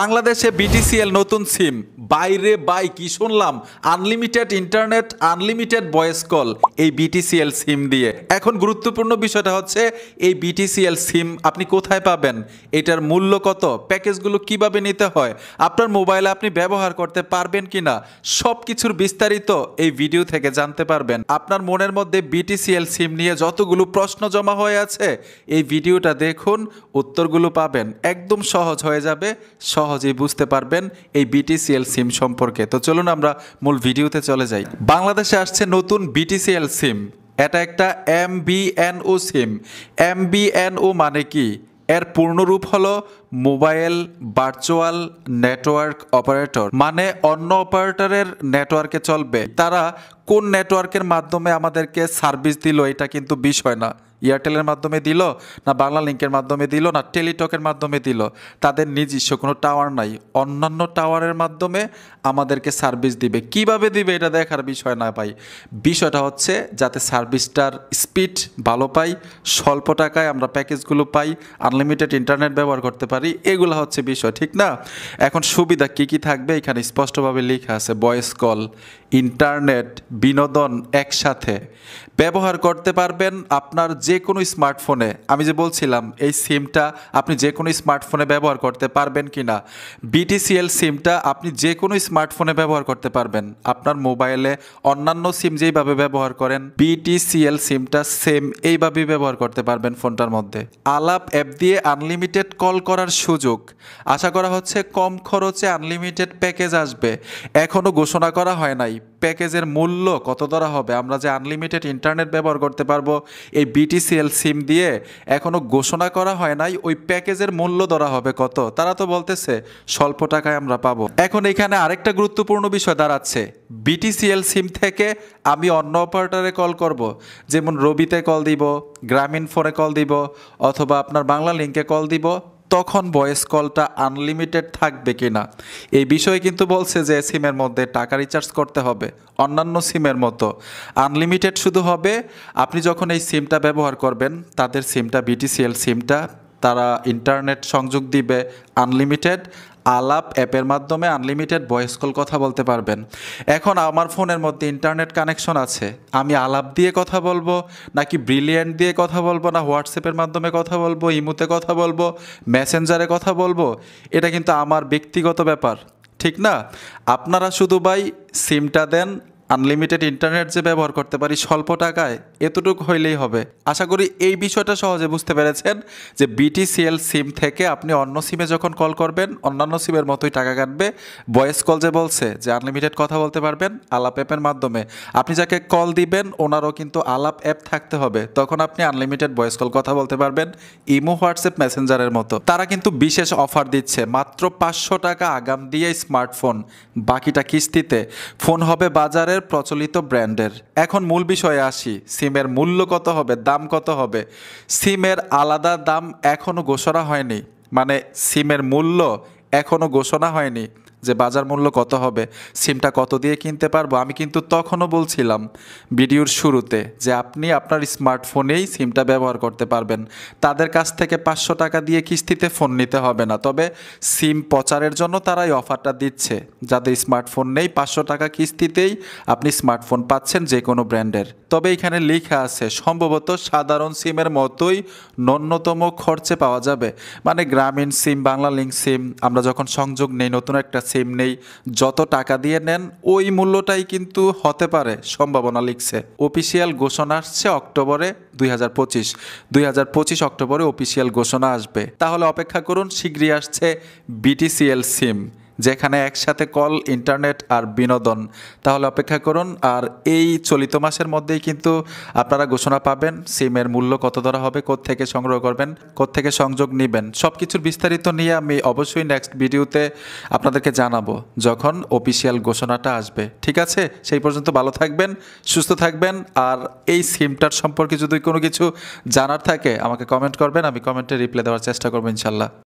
বাংলাদেশে বিটিসিএল নতুন সিম বাইরে বাই কি শুনলাম unlimited internet unlimited voice call এই বিটিসিএল সিম দিয়ে। এখন গুরুত্বপূর্ণ বিষয়টা হচ্ছে এই বিটিসিএল সিম আপনি কোথায় পাবেন, এটার মূল্য কত, প্যাকেজগুলো কিভাবে নিতে হয়, আপনার মোবাইলে আপনি ব্যবহার করতে পারবেন কিনা, সব কিছুর বিস্তারিত এই ভিডিও থেকে জানতে পারবেন। আপনার মনের মধ্যে বিটিসিএল সিম নিয়ে যতগুলো প্রশ্ন জমা হয়ে আছে এই ভিডিওটা দেখুন, উত্তরগুলো পাবেন, একদম সহজ হয়ে যাবে, সহজেই বুঝতে পারবেন এই বিটিসিএল সিম সম্পর্কে। তো চলুন আমরা মূল ভিডিওতে চলে যাই। বাংলাদেশে আসছে নতুন বিটিসিএল সিম, এটা একটা MVNO সিম। MVNO মানে কি? এর পূর্ণরূপ হলো মোবাইল ভার্চুয়াল নেটওয়ার্ক অপারেটর, মানে অন্য অপারেটরের নেটওয়ার্কে চলবে। তারা কোন নেটওয়ার্কের মাধ্যমে আমাদেরকে সার্ভিস দিল এটা কিন্তু বিষয় না, এয়ারটেলের মাধ্যমে দিল না বাংলা লিঙ্কের মাধ্যমে দিল না টেলিটকের মাধ্যমে দিল, তাদের নিজস্ব কোনো টাওয়ার নাই, অন্যান্য টাওয়ারের মাধ্যমে আমাদেরকে সার্ভিস দিবে। কিভাবে দিবে এটা দেখার বিষয় না ভাই, বিষয়টা হচ্ছে যাতে সার্ভিসটার স্পিড ভালো পাই, স্বল্প টাকায় আমরা প্যাকেজগুলো পাই, আনলিমিটেড ইন্টারনেট ব্যবহার করতে পারি, এগুলো হচ্ছে বিষয়, ঠিক না? এখন সুবিধা কি কি থাকবে এখানে স্পষ্টভাবে লেখা আছে। ভয়েস কল, ইন্টারনেট, বিনোদন একসাথে ব্যবহার করতে পারবেন আপনার যে কোনো স্মার্টফোনে। আমি যে বলছিলাম এই সিমটা আপনি যে কোনো স্মার্টফোনে ব্যবহার করতে পারবেন কি না, বিটিসিএল সিমটা আপনি যে কোনো স্মার্টফোনে ব্যবহার করতে পারবেন। আপনার মোবাইলে অন্যান্য সিম যেইভাবে ব্যবহার করেন বিটিসিএল সিমটা সেম এইভাবেই ব্যবহার করতে পারবেন ফোনটার মধ্যে। আলাপ অ্যাপ দিয়ে আনলিমিটেড কল করার সুযোগ, আশা করা হচ্ছে কম খরচে আনলিমিটেড প্যাকেজ আসবে। এখনও ঘোষণা করা হয় নাই প্যাকেজের মূল্য কত ধরা হবে। আমরা যে আনলিমিটেড ইন্টারনেট ব্যবহার করতে পারবো এই বিটিসিএল সিম দিয়ে, এখনও ঘোষণা করা হয় নাই ওই প্যাকেজের মূল্য ধরা হবে কত। তারা তো বলতেছে স্বল্প টাকায় আমরা পাবো। এখন এখানে আরেকটা গুরুত্বপূর্ণ বিষয় দাঁড়াচ্ছে, বিটিসিএল সিম থেকে আমি অন্য অপারেটরে কল করব, যেমন রবিতে কল দিব, গ্রামীণ ফোনে কল দিব, অথবা আপনার বাংলা লিঙ্কে কল দিব, তখন ভয়েস কলটা আনলিমিটেড থাকবে কিনা এই বিষয়ে কিন্তু বলছে যে সিমের মধ্যে টাকা রিচার্জ করতে হবে। অন্যান্য সিমের মতো আনলিমিটেড শুধু হবে আপনি যখন এই সিমটা ব্যবহার করবেন, তাদের সিমটা বিটিসিএল সিমটা তারা ইন্টারনেট সংযোগ দিবে আনলিমিটেড, আলাপ অ্যাপের মাধ্যমে আনলিমিটেড ভয়েস কল কথা বলতে পারবেন। এখন আমার ফোনের মধ্যে ইন্টারনেট কানেকশন আছে, আমি আলাপ দিয়ে কথা বলবো নাকি ব্রিলিয়েন্ট দিয়ে কথা বলবো, না হোয়াটসঅ্যাপের মাধ্যমে কথা বলবো, ইমোতে কথা বলবো, মেসেঞ্জারে কথা বলবো, এটা কিন্তু আমার ব্যক্তিগত ব্যাপার, ঠিক না? আপনারা শুধু ভাই সিমটা দেন, আনলিমিটেড ইন্টারনেট যে ব্যবহার করতে পারি স্বল্প টাকায়, এতটুকু হইলেই হবে। আশা করি এই বিষয়টা সহজে বুঝতে পেরেছেন যে বিটিসিএল সিম থেকে আপনি অন্য সিমে যখন কল করবেন অন্যান্য সিমের মতোই টাকা কাটবে। ভয়েস কল যে বলছে যে আনলিমিটেড কথা বলতে পারবেন আলাপ অ্যাপের মাধ্যমে, আপনি যাকে কল দিবেন ওনারও কিন্তু আলাপ অ্যাপ থাকতে হবে, তখন আপনি আনলিমিটেড ভয়েস কল কথা বলতে পারবেন ইমো, হোয়াটসঅ্যাপ, মেসেঞ্জারের মতো। তারা কিন্তু বিশেষ অফার দিচ্ছে, মাত্র 500 টাকা আগাম দিয়ে স্মার্টফোন, বাকিটা কিস্তিতে। ফোন হবে বাজারের প্রচলিত ব্র্যান্ডের। এখন মূল বিষয়ে আসি, সিমের মূল্য কত হবে, দাম কত হবে। সিমের আলাদা দাম এখনো ঘোষণা হয়নি, মানে সিমের মূল্য এখনো ঘোষণা হয়নি যে বাজার মূল্য কত হবে, সিমটা কত দিয়ে কিনতে পারবো। আমি কিন্তু তখনও বলছিলাম ভিডিওর শুরুতে যে আপনি আপনার স্মার্টফোনেই সিমটা ব্যবহার করতে পারবেন, তাদের কাছ থেকে 500 টাকা দিয়ে কিস্তিতে ফোন নিতে হবে না। তবে সিম প্রচারের জন্য তারা এই অফারটা দিচ্ছে, যাদের স্মার্টফোন নেই 500 টাকা কিস্তিতেই আপনি স্মার্টফোন পাচ্ছেন যে কোনো ব্র্যান্ডের। তবে এখানে লেখা আছে সম্ভবত সাধারণ সিমের মতোই ন্যূনতম খরচে পাওয়া যাবে, মানে গ্রামীণ সিম, বাংলা লিঙ্ক সিম আমরা যখন সংযোগ নেই, নতুন একটা সিম নেই, যত টাকা দিয়ে নেন ওই মূল্যটাই কিন্তু হতে পারে, সম্ভাবনা লিখছে। অফিসিয়াল ঘোষণা আসছে অক্টোবরে 2025 অক্টোবরে অফিসিয়াল ঘোষণা আসবে। তাহলে অপেক্ষা করুন, শীঘ্রই আসছে বিটিসিএল সিম যেখানে একসাথে কল, ইন্টারনেট আর বিনোদন। তাহলে অপেক্ষা করুন, আর এই চলিত মাসের মধ্যেই কিন্তু আপনারা ঘোষণা পাবেন সিমের মূল্য কত ধরা হবে, কোত্থেকে সংগ্রহ করবেন, কোত্থেকে সংযোগ নেবেন, সব কিছুর বিস্তারিত নিয়ে আমি অবশ্যই নেক্সট ভিডিওতে আপনাদেরকে জানাবো যখন অফিসিয়াল ঘোষণাটা আসবে। ঠিক আছে, সেই পর্যন্ত ভালো থাকবেন, সুস্থ থাকবেন, আর এই সিমটার সম্পর্কে যদি কোনো কিছু জানার থাকে আমাকে কমেন্ট করবেন, আমি কমেন্টে রিপ্লাই দেওয়ার চেষ্টা করবো ইনশাল্লাহ।